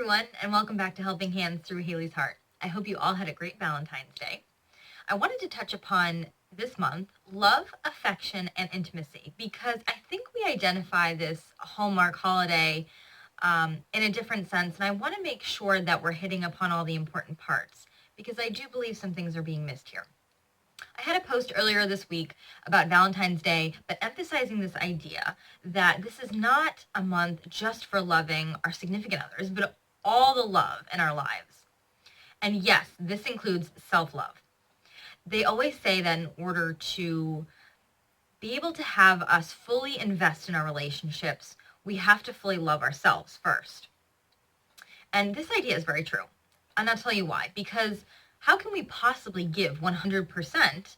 everyone, and welcome back to Helping Hands Through Haley's Heart. I hope you all had a great Valentine's Day. I wanted to touch upon this month love, affection, and intimacy because I think we identify this Hallmark holiday in a different sense, and I want to make sure that we're hitting upon all the important parts because I do believe some things are being missed here. I had a post earlier this week about Valentine's Day, but emphasizing this idea that this is not a month just for loving our significant others, but all the love in our lives. And yes, this includes self-love. They always say that in order to be able to have us fully invest in our relationships, we have to fully love ourselves first. And this idea is very true. And I'll tell you why. Because how can we possibly give 100%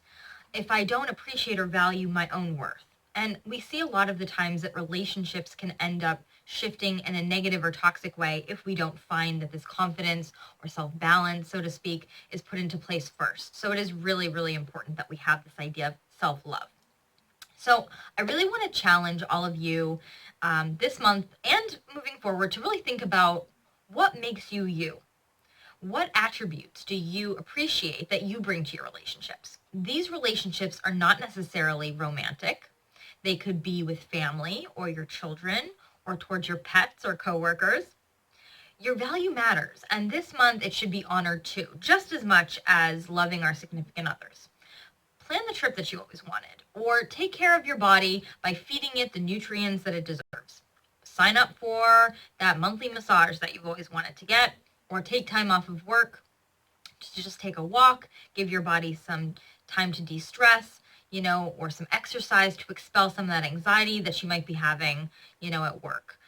if I don't appreciate or value my own worth? And we see a lot of the times that relationships can end up shifting in a negative or toxic way if we don't find that this confidence or self-balance, so to speak, is put into place first. So it is really, really important that we have this idea of self-love. So I really want to challenge all of you this month and moving forward to really think about what makes you you. What attributes do you appreciate that you bring to your relationships? These relationships are not necessarily romantic. They could be with family or your children or towards your pets or coworkers. Your value matters, and this month it should be honored too, just as much as loving our significant others. Plan the trip that you always wanted, or take care of your body by feeding it the nutrients that it deserves. Sign up for that monthly massage that you've always wanted to get, or take time off of work to just take a walk, give your body some time to de-stress, or some exercise to expel some of that anxiety that you might be having, at work.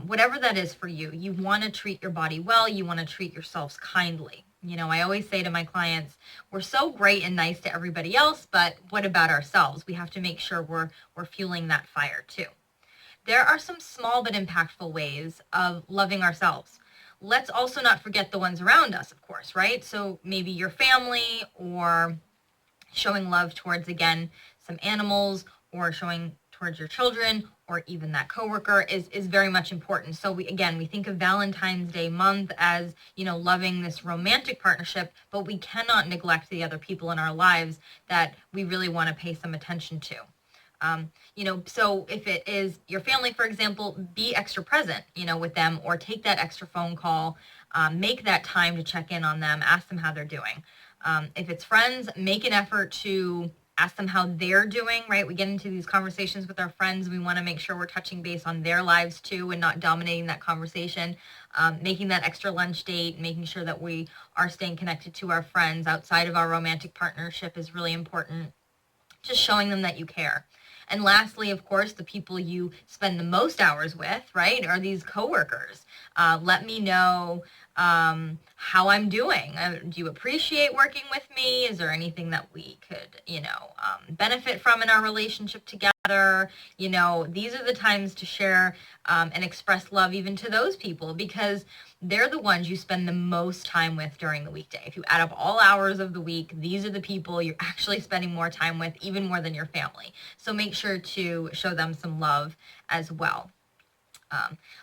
Whatever that is for you, you want to treat your body well, you want to treat yourselves kindly. I always say to my clients, we're so great and nice to everybody else, but what about ourselves? We have to make sure we're fueling that fire too. There are some small but impactful ways of loving ourselves. Let's also not forget the ones around us, of course, right? So maybe your family, or showing love towards, again, some animals, or showing towards your children, or even that coworker is very much important. So we think of Valentine's Day month as, loving this romantic partnership, but we cannot neglect the other people in our lives that we really want to pay some attention to. So if it is your family, for example, be extra present, with them, or take that extra phone call, make that time to check in on them, ask them how they're doing. If it's friends, make an effort to ask them how they're doing, right? We get into these conversations with our friends. We want to make sure we're touching base on their lives too and not dominating that conversation. Making that extra lunch date, making sure that we are staying connected to our friends outside of our romantic partnership is really important. Just showing them that you care. And lastly, of course, the people you spend the most hours with, right, are these coworkers. Let me know how I'm doing. Do you appreciate working with me? Is there anything that we could, benefit from in our relationship together? These are the times to share and express love even to those people, because they're the ones you spend the most time with during the weekday. If you add up all hours of the week, these are the people you're actually spending more time with, even more than your family. So make sure to show them some love as well.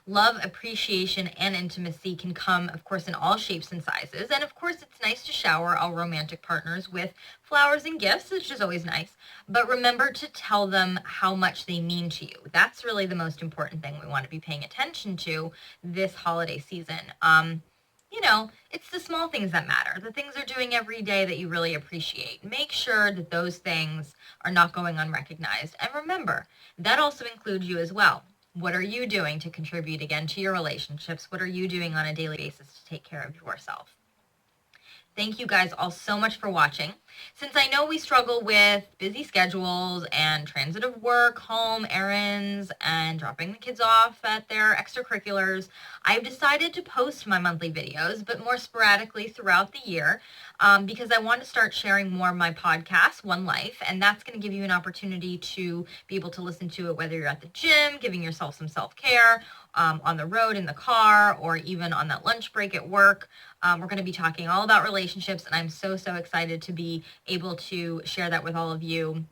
Love, appreciation, and intimacy can come, of course, in all shapes and sizes. And of course, it's nice to shower all romantic partners with flowers and gifts, which is always nice. But remember to tell them how much they mean to you. That's really the most important thing we want to be paying attention to this holiday season. It's the small things that matter, the things they're doing every day that you really appreciate. Make sure that those things are not going unrecognized. And remember, that also includes you as well. What are you doing to contribute again to your relationships? What are you doing on a daily basis to take care of yourself? Thank you guys all so much for watching. Since I know we struggle with busy schedules and transit of work, home, errands, and dropping the kids off at their extracurriculars, I've decided to post my monthly videos, but more sporadically throughout the year, because I want to start sharing more of my podcast, One Life, and that's going to give you an opportunity to be able to listen to it whether you're at the gym, giving yourself some self-care, on the road, in the car, or even on that lunch break at work. We're going to be talking all about relationships, and I'm so excited to be able to share that with all of you.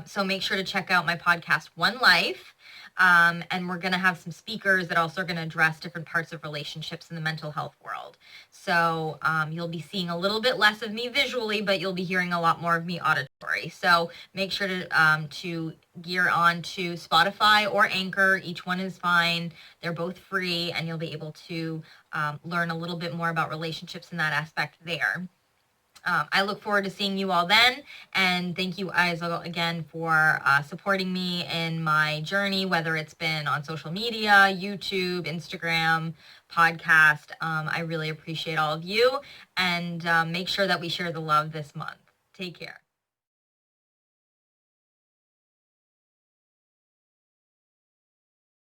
So make sure to check out my podcast, One Life. And we're going to have some speakers that also are going to address different parts of relationships in the mental health world. So you'll be seeing a little bit less of me visually, but you'll be hearing a lot more of me auditory. So make sure to gear on to Spotify or Anchor. Each one is fine. They're both free, and you'll be able to learn a little bit more about relationships in that aspect there. I look forward to seeing you all then, and thank you guys again for supporting me in my journey, whether it's been on social media, YouTube, Instagram, podcast. I really appreciate all of you, and make sure that we share the love this month. Take care.